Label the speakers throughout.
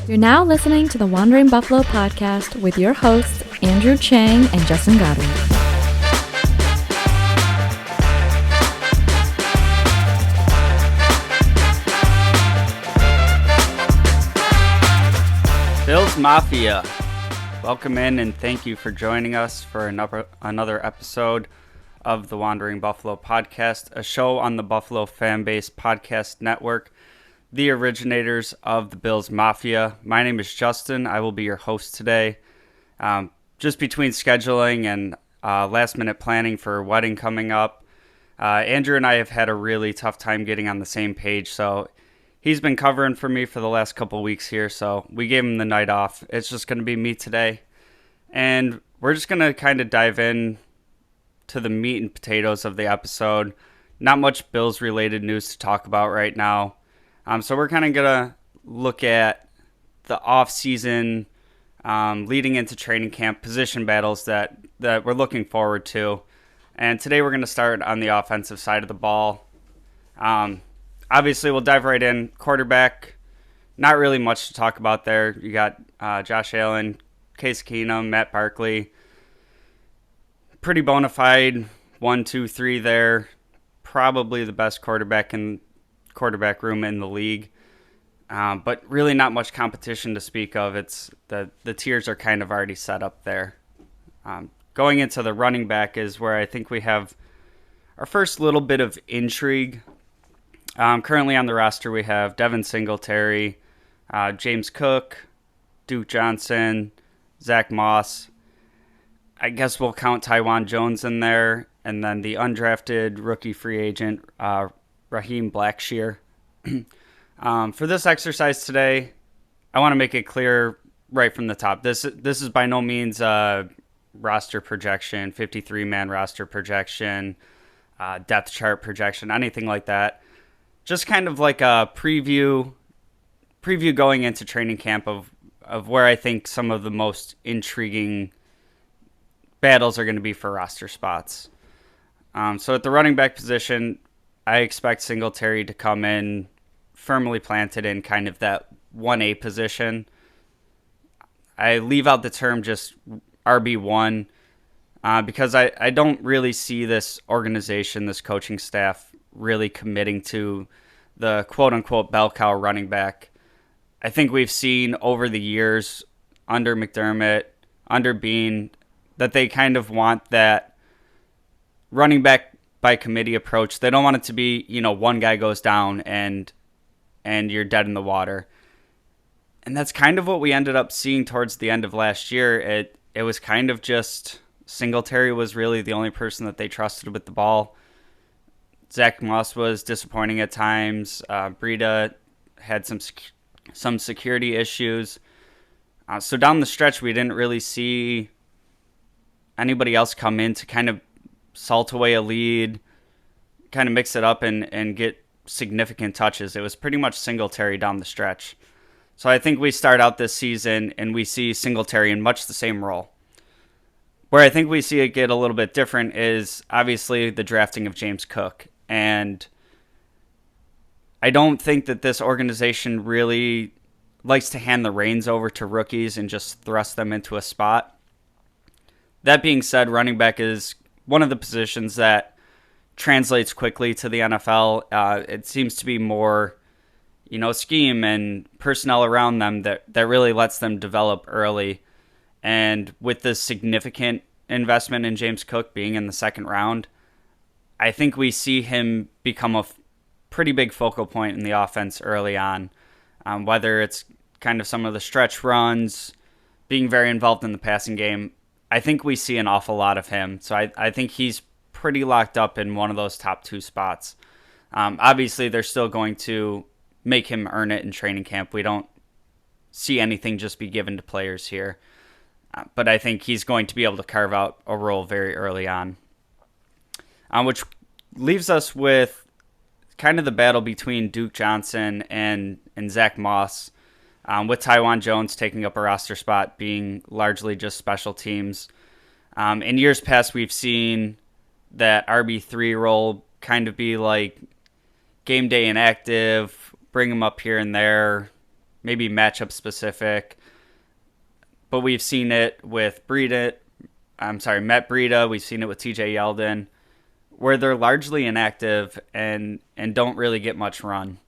Speaker 1: You're now listening to the Wandering Buffalo podcast with your hosts, Andrew Chang and Justin Godwin.
Speaker 2: Bills Mafia, welcome in and thank you for joining us for another episode of the Wandering Buffalo podcast, a show on the Buffalo FAMBase podcast network, the originators of the Bills Mafia. My name is Justin. I will be your host today. Just between scheduling and last minute planning for a wedding coming up, Andrew and I have had a really tough time getting on the same page, so he's been covering for me for the last couple weeks here, so we gave him the night off. It's just going to be me today, and we're just going to kind of dive in to the meat and potatoes of the episode. Not much Bills-related news to talk about right now. So we're kind of going to look at the off-season, leading into training camp, position battles that we're looking forward to. And today we're going to start on the offensive side of the ball. Obviously, we'll dive right in. Quarterback, not really much to talk about there. You got Josh Allen, Case Keenum, Matt Barkley. Pretty bona fide 1, 2, 3 there. Probably the best quarterback room in the league. But really not much competition to speak of. It's the tiers are kind of already set up there. Going into the running back is where I think we have our first little bit of intrigue. Currently on the roster, we have Devin Singletary, James Cook, Duke Johnson, Zach Moss. I guess we'll count Taiwan Jones in there, and then the undrafted rookie free agent, Raheem Blackshear. For this exercise today, I want to make it clear right from the top. This is by no means a roster projection, 53-man roster projection, depth chart projection, anything like that. Just kind of like a preview going into training camp of where I think some of the most intriguing battles are going to be for roster spots. So at the running back position, I expect Singletary to come in firmly planted in kind of that 1A position. I leave out the term just RB1 because I don't really see this organization, this coaching staff, really committing to the quote-unquote bell cow running back. I think we've seen over the years under McDermott, under Bean, that they kind of want that running back by committee approach. They don't want it to be, one guy goes down and you're dead in the water. And that's kind of what we ended up seeing towards the end of last year. It was kind of just Singletary was really the only person that they trusted with the ball. Zach Moss was disappointing at times. Breida had some security issues. So down the stretch, we didn't really see anybody else come in to kind of salt away a lead, kind of mix it up and get significant touches. It was pretty much Singletary down the stretch. So I think we start out this season and we see Singletary in much the same role. Where I think we see it get a little bit different is obviously the drafting of James Cook. And I don't think that this organization really likes to hand the reins over to rookies and just thrust them into a spot. That being said, running back is one of the positions that translates quickly to the NFL. It seems to be more, scheme and personnel around them that really lets them develop early. And with the significant investment in James Cook being in the second round, I think we see him become a pretty big focal point in the offense early on, whether it's kind of some of the stretch runs, being very involved in the passing game. I think we see an awful lot of him. So I think he's pretty locked up in one of those top 2 spots. Obviously, they're still going to make him earn it in training camp. We don't see anything just be given to players here. But I think he's going to be able to carve out a role very early on. Which leaves us with kind of the battle between Duke Johnson and Zach Moss, with Taiwan Jones taking up a roster spot being largely just special teams. In years past, we've seen that RB3 role kind of be like game day inactive, bring him up here and there, maybe matchup specific, but we've seen it with Matt Breida. We've seen it with TJ Yeldon, where they're largely inactive and don't really get much run.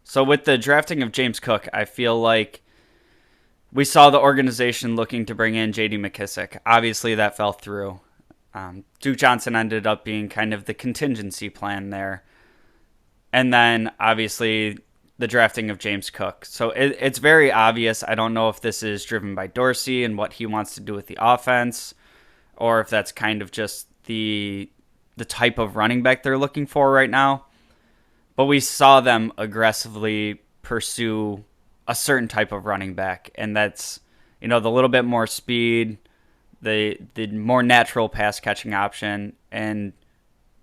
Speaker 2: So with the drafting of James Cook, I feel like we saw the organization looking to bring in J.D. McKissick. Obviously, that fell through. Duke Johnson ended up being kind of the contingency plan there. And then, obviously, the drafting of James Cook. So it's very obvious. I don't know if this is driven by Dorsey and what he wants to do with the offense, or if that's kind of just the type of running back they're looking for right now. But we saw them aggressively pursue a certain type of running back, and that's, the little bit more speed, the more natural pass catching option, and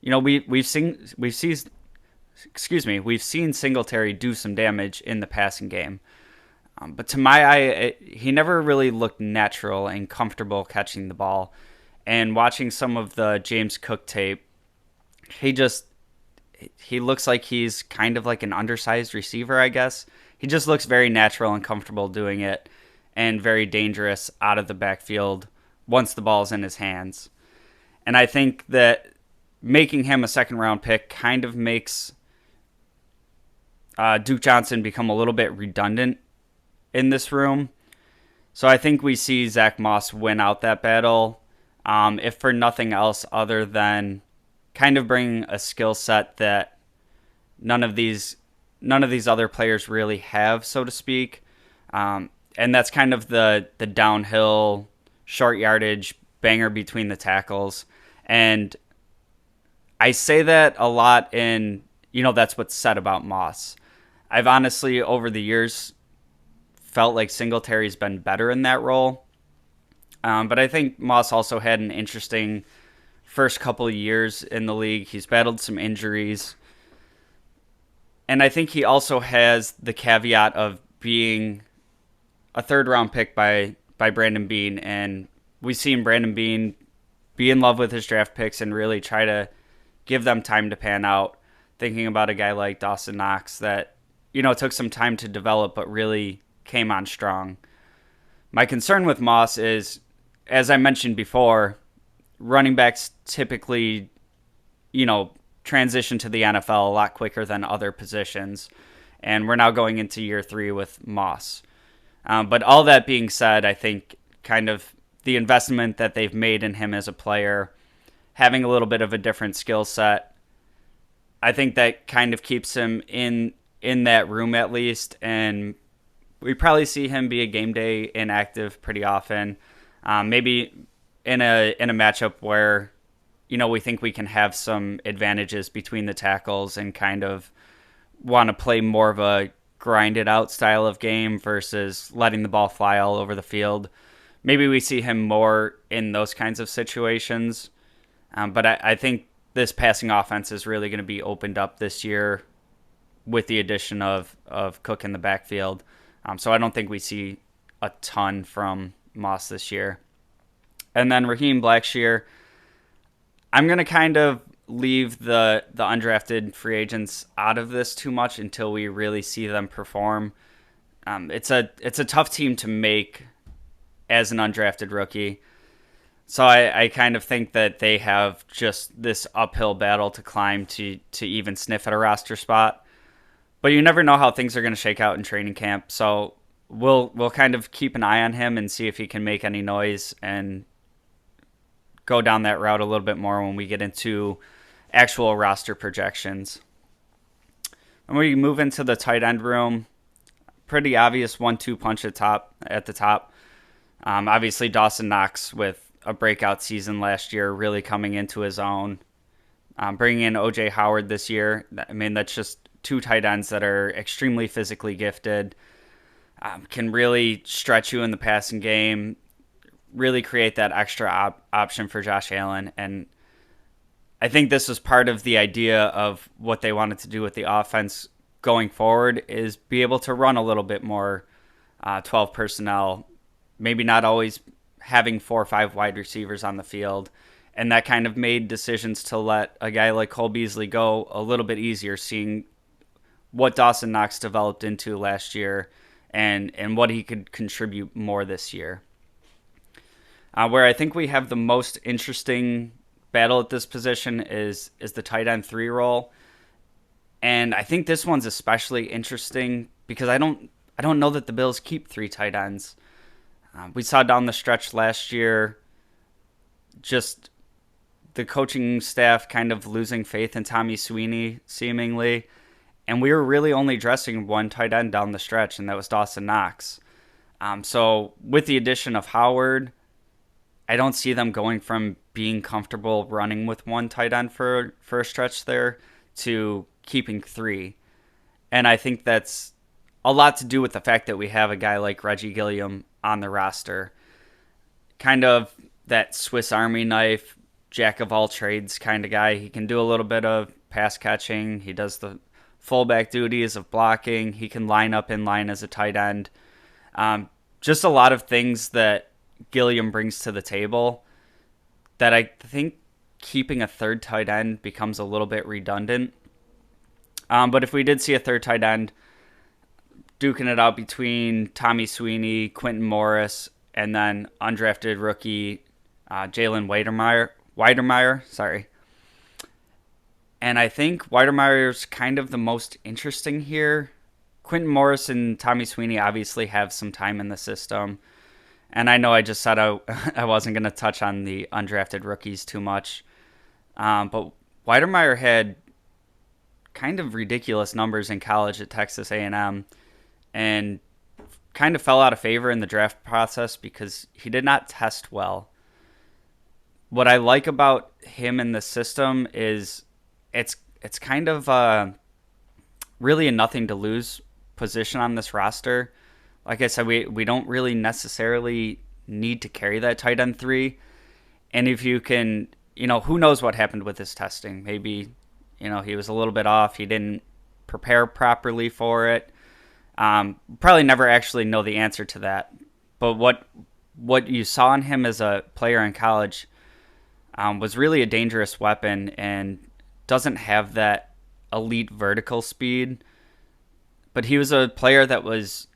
Speaker 2: we've seen Singletary do some damage in the passing game. But to my eye, he never really looked natural and comfortable catching the ball. And watching some of the James Cook tape, he looks like he's kind of like an undersized receiver, I guess. He just looks very natural and comfortable doing it, and very dangerous out of the backfield once the ball's in his hands. And I think that making him a second-round pick kind of makes Duke Johnson become a little bit redundant in this room. So I think we see Zach Moss win out that battle, if for nothing else other than kind of bringing a skill set that none of these other players really have, so to speak. And that's kind of the downhill, short yardage, banger between the tackles. And I say that a lot that's what's said about Moss. I've honestly, over the years, felt like Singletary's been better in that role. But I think Moss also had an interesting first couple of years in the league. He's battled some injuries. And I think he also has the caveat of being a third-round pick by Brandon Beane. And we've seen Brandon Beane be in love with his draft picks and really try to give them time to pan out. Thinking about a guy like Dawson Knox that, took some time to develop but really came on strong. My concern with Moss is, as I mentioned before, running backs typically, transition to the NFL a lot quicker than other positions. And we're now going into year 3 with Moss. But all that being said, I think kind of the investment that they've made in him as a player, having a little bit of a different skill set, I think that kind of keeps him in that room at least. And we probably see him be a game day inactive pretty often. Maybe in a matchup where, we think we can have some advantages between the tackles and kind of want to play more of a grinded out style of game versus letting the ball fly all over the field. Maybe we see him more in those kinds of situations. But I think this passing offense is really going to be opened up this year with the addition of Cook in the backfield. So I don't think we see a ton from Moss this year. And then Raheem Blackshear, I'm going to kind of leave the undrafted free agents out of this too much until we really see them perform. It's a tough team to make as an undrafted rookie. So I kind of think that they have just this uphill battle to climb to even sniff at a roster spot. But you never know how things are going to shake out in training camp. So we'll kind of keep an eye on him and see if he can make any noise and go down that route a little bit more when we get into actual roster projections. And we move into the tight end room. Pretty obvious 1-2 punch at the top. Obviously Dawson Knox with a breakout season last year, really coming into his own. Bringing in O.J. Howard this year. I mean, that's just 2 tight ends that are extremely physically gifted. Can really stretch you in the passing game. Really create that extra option for Josh Allen. And I think this was part of the idea of what they wanted to do with the offense going forward, is be able to run a little bit more 12 personnel, maybe not always having 4 or 5 wide receivers on the field. And that kind of made decisions to let a guy like Cole Beasley go a little bit easier, seeing what Dawson Knox developed into last year and what he could contribute more this year. Where I think we have the most interesting battle at this position is the tight end 3 role. And I think this one's especially interesting because I don't know that the Bills keep 3 tight ends. We saw down the stretch last year just the coaching staff kind of losing faith in Tommy Sweeney, seemingly. And we were really only dressing 1 tight end down the stretch, and that was Dawson Knox. So with the addition of Howard, I don't see them going from being comfortable running with 1 tight end for a stretch there to keeping 3. And I think that's a lot to do with the fact that we have a guy like Reggie Gilliam on the roster. Kind of that Swiss Army knife, jack of all trades kind of guy. He can do a little bit of pass catching. He does the fullback duties of blocking. He can line up in line as a tight end. Just a lot of things that Gilliam brings to the table that I think keeping a 3rd tight end becomes a little bit redundant. But if we did see a 3rd tight end, duking it out between Tommy Sweeney, Quentin Morris, and then undrafted rookie Jalen Weidermeyer, sorry. And I think Weidermeyer's kind of the most interesting here. Quentin Morris and Tommy Sweeney obviously have some time in the system. And I know I just said I wasn't going to touch on the undrafted rookies too much. But Weidermeyer had kind of ridiculous numbers in college at Texas A&M and kind of fell out of favor in the draft process because he did not test well. What I like about him in the system is it's kind of really a nothing to lose position on this roster. Like I said, we don't really necessarily need to carry that tight end 3. And if you can, who knows what happened with his testing. Maybe, he was a little bit off. He didn't prepare properly for it. Probably never actually know the answer to that. But what you saw in him as a player in college was really a dangerous weapon and doesn't have that elite vertical speed. But he was a player that was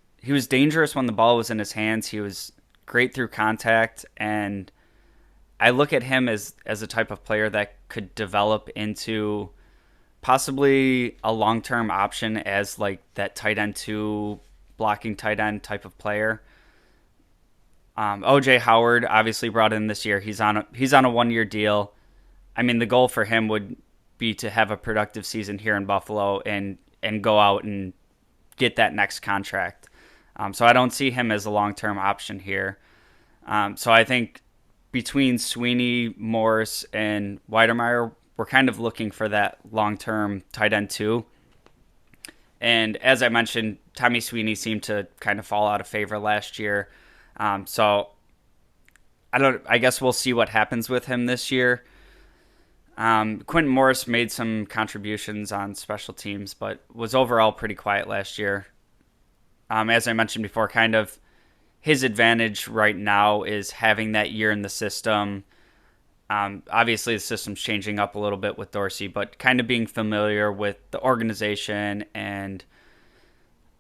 Speaker 2: dangerous when the ball was in his hands. He was great through contact, and I look at him as a type of player that could develop into possibly a long-term option as like that tight end 2 blocking tight end type of player. OJ Howard obviously brought in this year. He's on a 1-year deal. I mean, the goal for him would be to have a productive season here in Buffalo and go out and get that next contract. So I don't see him as a long-term option here. So I think between Sweeney, Morris, and Weidermeyer, we're kind of looking for that long-term tight end 2. And as I mentioned, Tommy Sweeney seemed to kind of fall out of favor last year. So I guess we'll see what happens with him this year. Quentin Morris made some contributions on special teams, but was overall pretty quiet last year. As I mentioned before, kind of his advantage right now is having that year in the system. Obviously, the system's changing up a little bit with Dorsey, but kind of being familiar with the organization and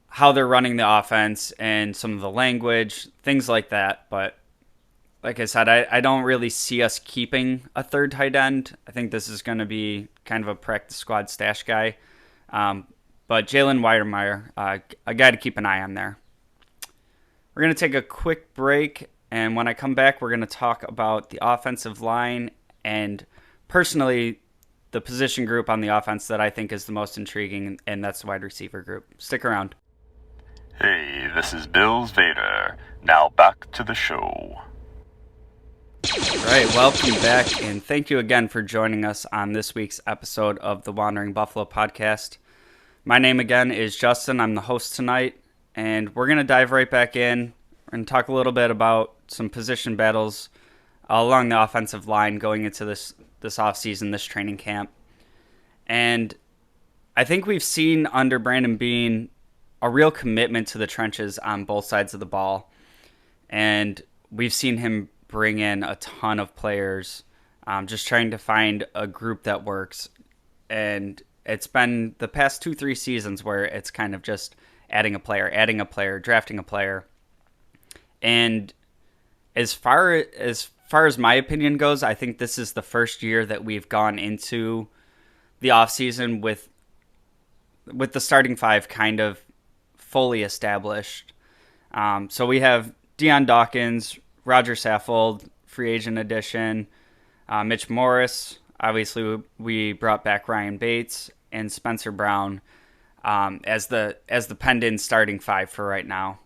Speaker 2: how they're running the offense and some of the language, things like that. But like I said, I don't really see us keeping a 3rd tight end. I think this is going to be kind of a practice squad stash guy. But Jalen Weidermeyer, a guy to keep an eye on there. We're going to take a quick break, and when I come back, we're going to talk about the offensive line and personally the position group on the offense that I think is the most intriguing, and that's the wide receiver group. Stick around.
Speaker 3: Hey, this is Bills Vader. Now back to the show.
Speaker 2: All right, welcome back, and thank you again for joining us on this week's episode of the Wandering Buffalo podcast. My name again is Justin. I'm the host tonight, and we're going to dive right back in. We're going to talk a little bit about some position battles along the offensive line going into this offseason, this training camp. And I think we've seen under Brandon Beane a real commitment to the trenches on both sides of the ball. And we've seen him bring in a ton of players, just trying to find a group that works. And It's been the past 2-3 seasons where it's kind of just adding a player, drafting a player. And as far as my opinion goes, I think this is the first year that we've gone into the offseason with the starting five kind of fully established. So we have Deion Dawkins, Roger Saffold, free agent addition, Mitch Morris. Obviously, we brought back Ryan Bates and Spencer Brown as the penned-in starting five for right now.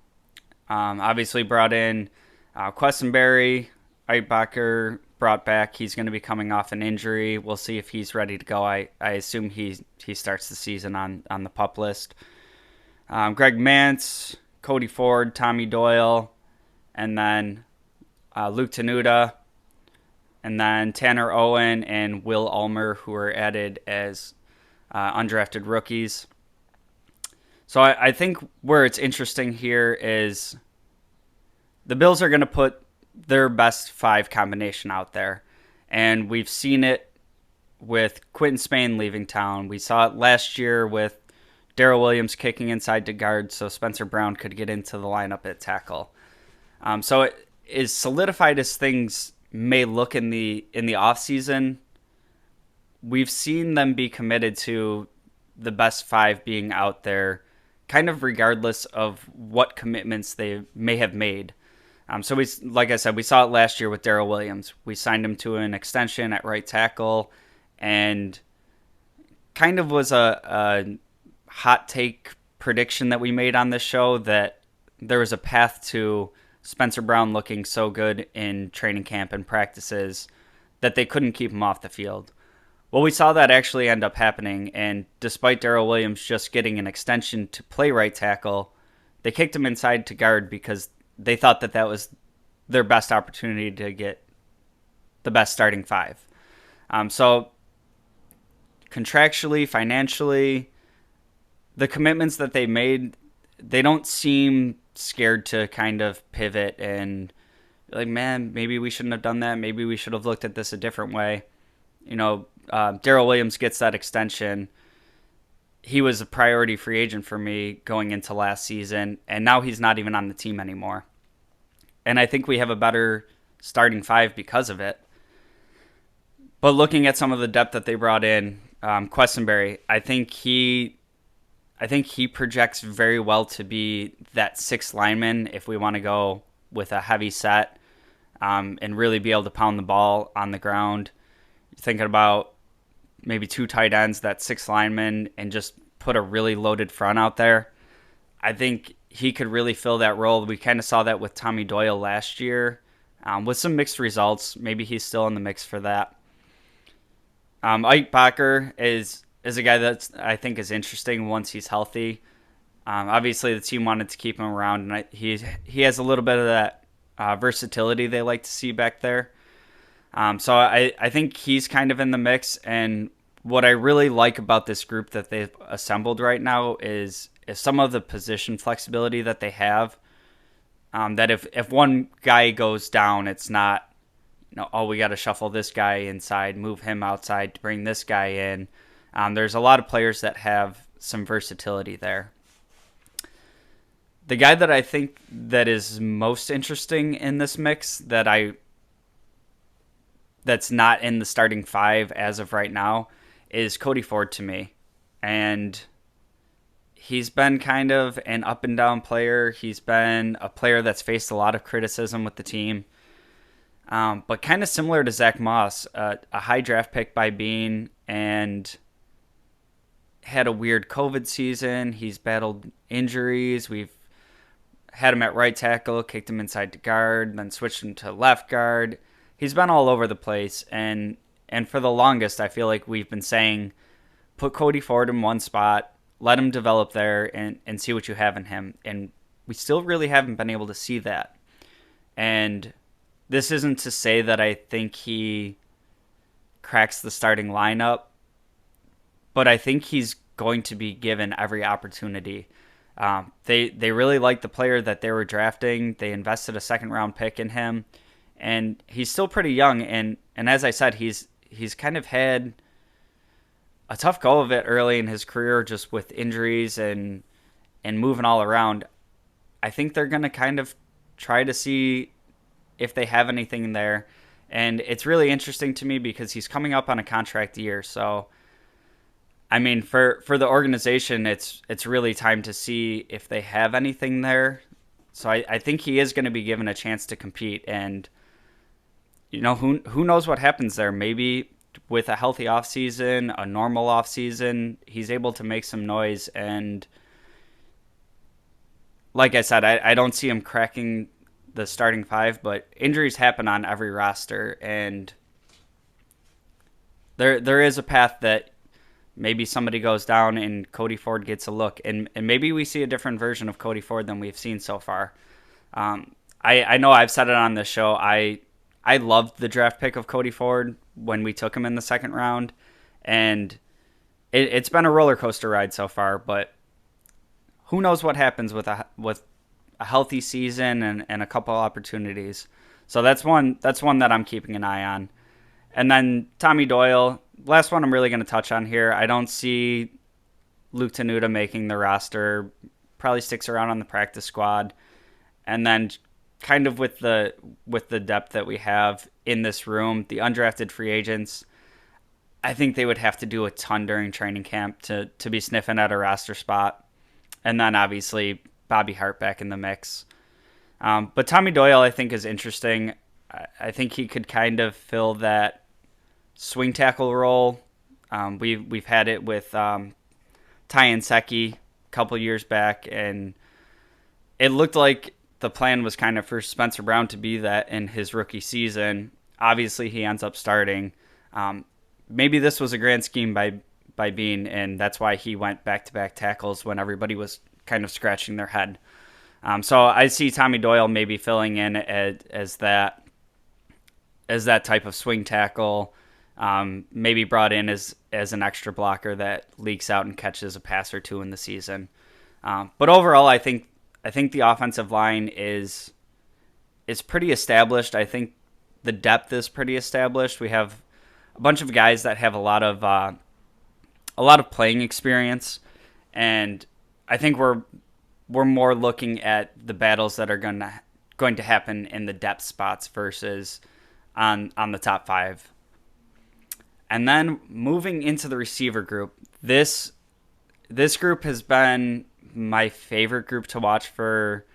Speaker 2: Obviously, brought in Quessenberry, Eitbacher brought back. He's going to be coming off an injury. We'll see if he's ready to go. I assume he starts the season on the PUP list. Greg Mance, Cody Ford, Tommy Doyle, and then Luke Tenuta, and then Tanner Owen and Will Ulmer, who are added as undrafted rookies. So I think where it's interesting here is the Bills are going to put their best five combination out there. And we've seen it with Quentin Spain leaving town. We saw it last year with Darrell Williams kicking inside to guard so Spencer Brown could get into the lineup at tackle. So it is solidified as things may look in the offseason. We've seen them be committed to the best five being out there, kind of regardless of what commitments they may have made. So like I said, we saw it last year with Darrell Williams. We signed him to an extension at right tackle, and kind of was a hot take prediction that we made on this show that there was a path to Spencer Brown looking so good in training camp and practices that they couldn't keep him off the field. Well, we saw that actually end up happening, and despite Darrell Williams just getting an extension to play right tackle, they kicked him inside to guard because they thought that was their best opportunity to get the best starting five. So contractually, financially, the commitments that they made, they don't seem scared to kind of pivot and like, man, maybe we shouldn't have done that. Maybe we should have looked at this a different way. Darrell Williams gets that extension. He was a priority free agent for me going into last season, and now he's not even on the team anymore. And I think we have a better starting five because of it. But looking at some of the depth that they brought in, Quessenberry, I think he projects very well to be that sixth lineman if we want to go with a heavy set and really be able to pound the ball on the ground. You're thinking about maybe two tight ends, that sixth lineman, and just put a really loaded front out there. I think he could really fill that role. We kind of saw that with Tommy Doyle last year with some mixed results. Maybe he's still in the mix for that. Eitbacher is a guy that I think is interesting once he's healthy. Obviously, the team wanted to keep him around, and he has a little bit of that versatility they like to see back there. So I think he's kind of in the mix, and what I really like about this group that they've assembled right now is some of the position flexibility that they have. That if one guy goes down, it's not, we got to shuffle this guy inside, move him outside to bring this guy in. There's a lot of players that have some versatility there. The guy that I think that is most interesting in this mix that's not in the starting five as of right now is Cody Ford to me. And he's been kind of an up and down player. He's been a player that's faced a lot of criticism with the team. But kind of similar to Zach Moss, a high draft pick by Bean, and had a weird COVID season. He's battled injuries. We've had him at right tackle, kicked him inside to guard, then switched him to left guard. He's been all over the place, and for the longest, I feel like we've been saying, put Cody Ford in one spot, let him develop there, and see what you have in him. And we still really haven't been able to see that. And this isn't to say that I think he cracks the starting lineup, but I think he's going to be given every opportunity. They really like the player that they were drafting. They invested a second-round pick in him. And he's still pretty young, and as I said, he's kind of had a tough go of it early in his career, just with injuries and moving all around. I think they're going to kind of try to see if they have anything there. And it's really interesting to me because he's coming up on a contract year. So, I mean, for the organization, it's really time to see if they have anything there. So I think he is going to be given a chance to compete. And, who knows what happens there? Maybe with a healthy offseason, a normal offseason, he's able to make some noise. And like I said, I don't see him cracking the starting five, but injuries happen on every roster, and there is a path that maybe somebody goes down and Cody Ford gets a look, and maybe we see a different version of Cody Ford than we've seen so far. I know I've said it on this show. I loved the draft pick of Cody Ford when we took him in the second round, and it's been a roller coaster ride so far, but who knows what happens with a healthy season and a couple opportunities. So that's one that I'm keeping an eye on. And then Tommy Doyle, last one I'm really going to touch on here. I don't see Luke Tenuta making the roster. Probably sticks around on the practice squad. And then kind of with the depth that we have in this room, the undrafted free agents, I think they would have to do a ton during training camp to be sniffing at a roster spot. And then obviously Bobby Hart back in the mix. But Tommy Doyle, I think, is interesting. I think he could kind of fill that swing tackle role. We've had it with Ty Nsekhe a couple years back, and it looked like the plan was kind of for Spencer Brown to be that in his rookie season. Obviously, he ends up starting. Maybe this was a grand scheme by Bean, and that's why he went back-to-back tackles when everybody was kind of scratching their head. So I see Tommy Doyle maybe filling in as that type of swing tackle, maybe brought in as an extra blocker that leaks out and catches a pass or two in the season. But overall, I think the offensive line is pretty established. I think the depth is pretty established. We have a bunch of guys that have a lot of playing experience, and I think we're more looking at the battles that are going to happen in the depth spots versus on the top five. And then moving into the receiver group, this group has been my favorite group to watch for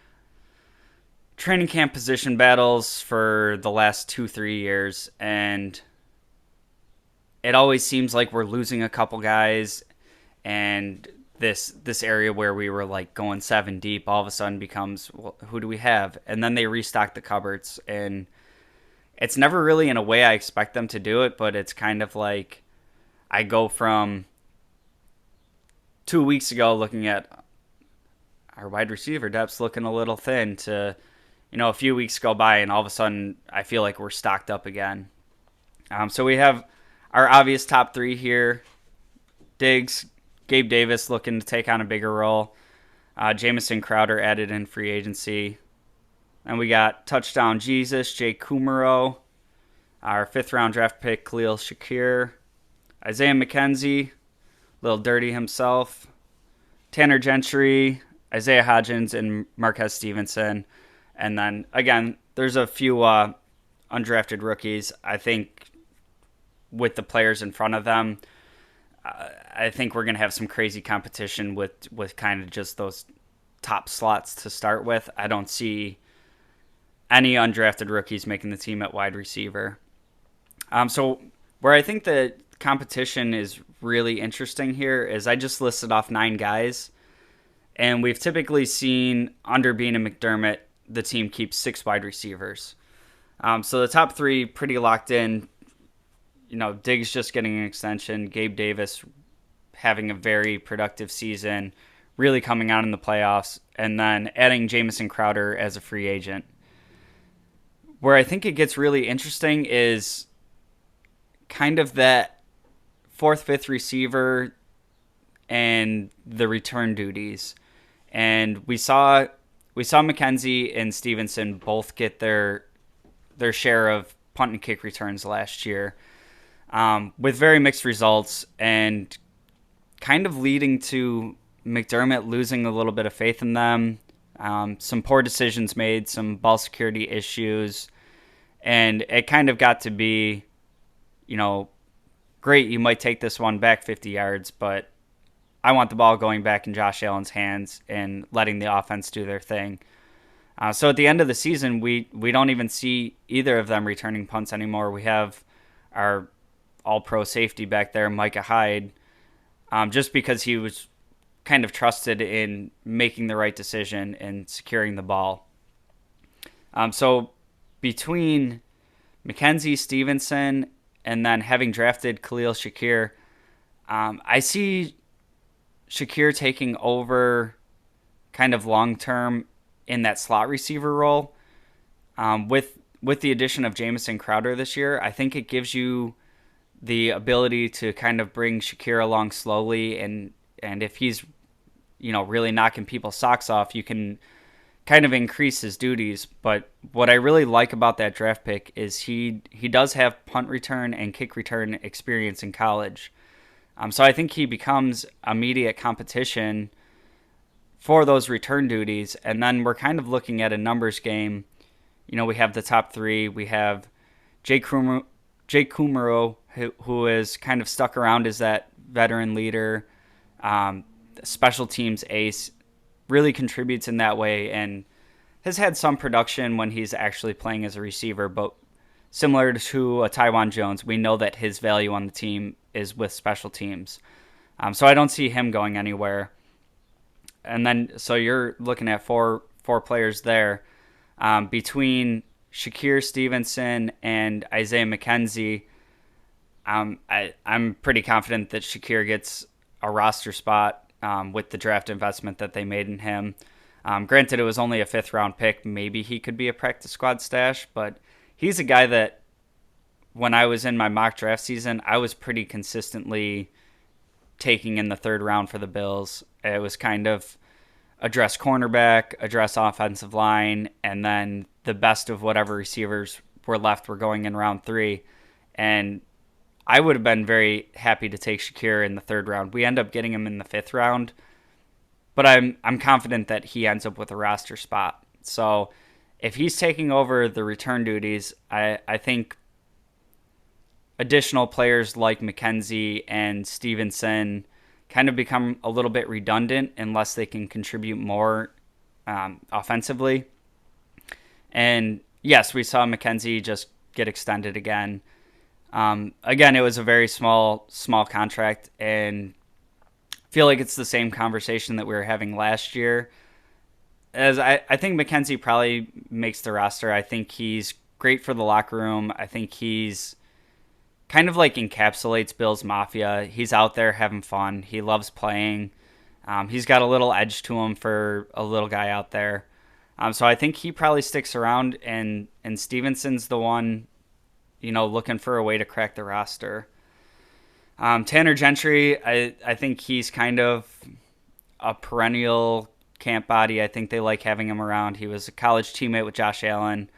Speaker 2: training camp position battles for the last 2-3 years, and it always seems like we're losing a couple guys, and this area where we were like going 7 deep all of a sudden becomes, well, who do we have? And then they restock the cupboards, and it's never really in a way I expect them to do it, but it's kind of like I go from 2 weeks ago looking at our wide receiver depth's looking a little thin to, a few weeks go by and all of a sudden I feel like we're stocked up again. So we have our obvious top three here. Diggs, Gabe Davis looking to take on a bigger role. Jamison Crowder added in free agency. And we got touchdown Jesus, Jay Kumaro, our 5th-round draft pick, Khalil Shakir, Isaiah McKenzie, Lil Dirty himself, Tanner Gentry, Isaiah Hodgins, and Marquez Stevenson. And then, again, there's a few undrafted rookies. I think with the players in front of them, I think we're going to have some crazy competition with kind of just those top slots to start with. I don't see any undrafted rookies making the team at wide receiver. So where I think the competition is really interesting here is I just listed off 9 guys, and we've typically seen under Bean and McDermott, the team keeps 6 wide receivers. So the top 3 pretty locked in. Diggs just getting an extension, Gabe Davis having a very productive season, really coming out in the playoffs, and then adding Jamison Crowder as a free agent. Where I think it gets really interesting is kind of that 4th, 5th receiver and the return duties. And we saw McKenzie and Stevenson both get their share of punt and kick returns last year, with very mixed results. And kind of leading to McDermott losing a little bit of faith in them. Some poor decisions made, some ball security issues, and it kind of got to be, great, you might take this one back 50 yards, but I want the ball going back in Josh Allen's hands and letting the offense do their thing. So at the end of the season, we don't even see either of them returning punts anymore. We have our all-pro safety back there, Micah Hyde, just because he was kind of trusted in making the right decision and securing the ball. So between McKenzie, Stevenson, and then having drafted Khalil Shakir, I see Shakir taking over kind of long-term in that slot receiver role. With the addition of Jamison Crowder this year, I think it gives you the ability to kind of bring Shakir along slowly, and if he's really knocking people's socks off, you can kind of increase his duties. But what I really like about that draft pick is he does have punt return and kick return experience in college. So I think he becomes immediate competition for those return duties. And then we're kind of looking at a numbers game. We have the top three. We have Jake Kumaro, who is kind of stuck around as that veteran leader, special teams ace, really contributes in that way, and has had some production when he's actually playing as a receiver. But similar to a Tywan Jones, we know that his value on the team is with special teams. So I don't see him going anywhere. And then, so you're looking at four players there. Between Shakir Stevenson and Isaiah McKenzie, I'm pretty confident that Shakir gets a roster spot with the draft investment that they made in him. Granted, it was only a 5th-round pick. Maybe he could be a practice squad stash, but he's a guy that when I was in my mock draft season, I was pretty consistently taking in the 3rd round for the Bills. It was kind of address cornerback, address offensive line, and then the best of whatever receivers were left were going in round 3. And I would have been very happy to take Shakir in the 3rd round. We end up getting him in the 5th round, but I'm confident that he ends up with a roster spot. So if he's taking over the return duties, I think additional players like McKenzie and Stevenson kind of become a little bit redundant unless they can contribute more offensively. And yes, we saw McKenzie just get extended again. Again, it was a very small contract, and I feel like it's the same conversation that we were having last year. As I think McKenzie probably makes the roster. I think he's great for the locker room. I think he's kind of like encapsulates Bill's Mafia. He's out there having fun. He loves playing. He's got a little edge to him for a little guy out there. So I think he probably sticks around, and Stevenson's the one, looking for a way to crack the roster. Tanner Gentry, I think he's kind of a perennial camp body. I think they like having him around. He was a college teammate with Josh Allen.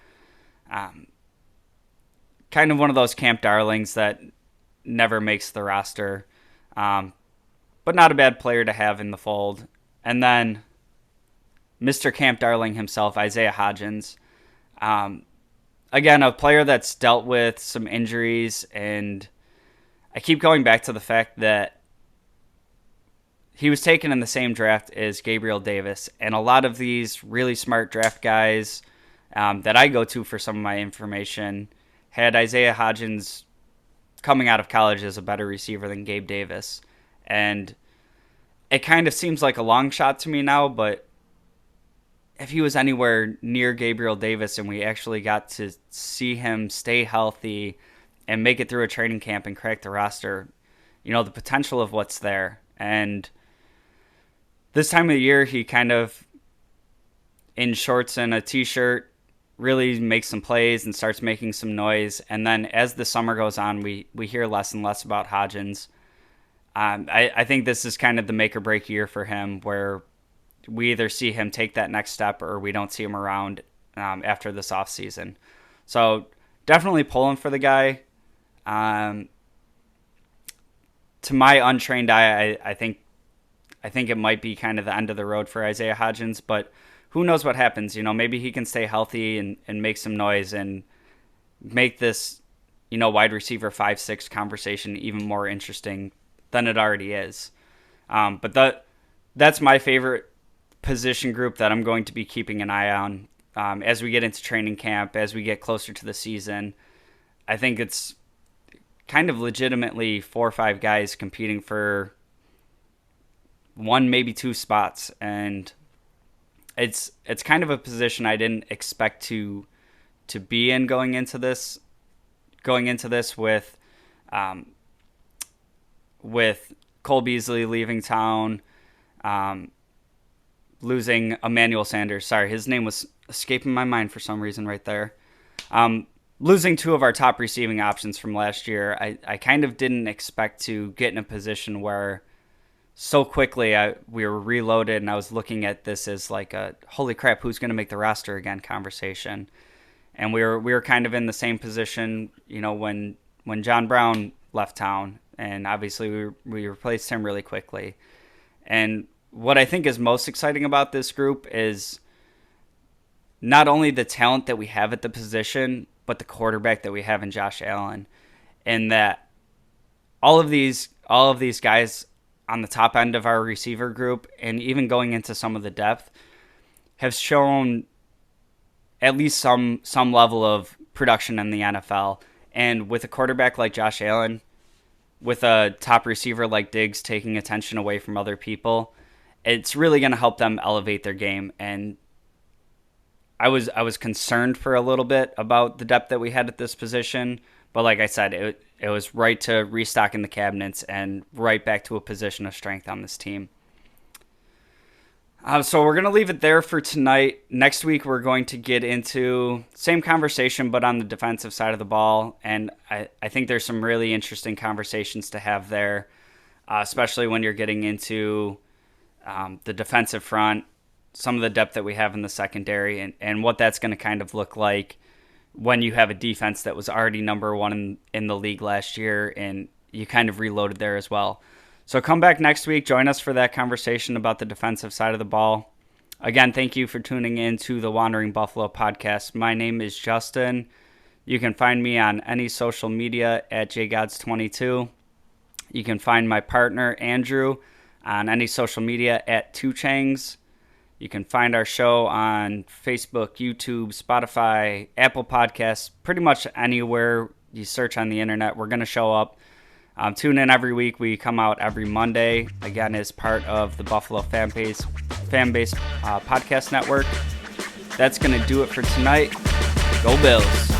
Speaker 2: Kind of one of those camp darlings that never makes the roster, but not a bad player to have in the fold. And then Mr. Camp Darling himself, Isaiah Hodgins. Again, a player that's dealt with some injuries, and I keep going back to the fact that he was taken in the same draft as Gabriel Davis, and a lot of these really smart draft guys that I go to for some of my information had Isaiah Hodgins coming out of college as a better receiver than Gabe Davis. And it kind of seems like a long shot to me now, but if he was anywhere near Gabriel Davis and we actually got to see him stay healthy and make it through a training camp and crack the roster, the potential of what's there. And this time of the year, he kind of, in shorts and a t-shirt, really makes some plays and starts making some noise. And then as the summer goes on, we hear less and less about Hodgins. I think this is kind of the make or break year for him, where we either see him take that next step or we don't see him around after this offseason. So definitely pulling for the guy. to my untrained eye, I think it might be kind of the end of the road for Isaiah Hodgins, but who knows what happens? Maybe he can stay healthy and make some noise and make this, wide receiver 5-6 conversation even more interesting than it already is. But that's my favorite position group that I'm going to be keeping an eye on as we get into training camp, as we get closer to the season. I think it's kind of legitimately 4 or 5 guys competing for 1, maybe 2 spots, and it's kind of a position I didn't expect to be in going into this with Cole Beasley leaving town, losing Emmanuel Sanders. Sorry, his name was escaping my mind for some reason right there. Losing 2 of our top receiving options from last year, I kind of didn't expect to get in a position where so quickly we were reloaded, and I was looking at this as like a holy crap, who's going to make the roster again conversation. And we were kind of in the same position, when John Brown left town, and obviously we replaced him really quickly. And what I think is most exciting about this group is not only the talent that we have at the position, but the quarterback that we have in Josh Allen, and that all of these guys on the top end of our receiver group, and even going into some of the depth, have shown at least some level of production in the NFL. And with a quarterback like Josh Allen, with a top receiver like Diggs taking attention away from other people, it's really going to help them elevate their game. And I was concerned for a little bit about the depth that we had at this position, but like I said, it was right to restock in the cabinets and right back to a position of strength on this team. So we're going to leave it there for tonight. Next week, we're going to get into same conversation, but on the defensive side of the ball. And I think there's some really interesting conversations to have there, especially when you're getting into the defensive front, some of the depth that we have in the secondary, and what that's going to kind of look like when you have a defense that was already number 1 in the league last year, and you kind of reloaded there as well. So come back next week. Join us for that conversation about the defensive side of the ball. Again, thank you for tuning in to the Wandering Buffalo podcast. My name is Justin. You can find me on any social media at jgods22. You can find my partner, Andrew, on any social media at 2changs. You can find our show on Facebook, YouTube, Spotify, Apple Podcasts, pretty much anywhere you search on the internet, we're going to show up. Tune in every week. We come out every Monday, again, as part of the Buffalo FAMBase podcast network. That's going to do it for tonight. Go Bills.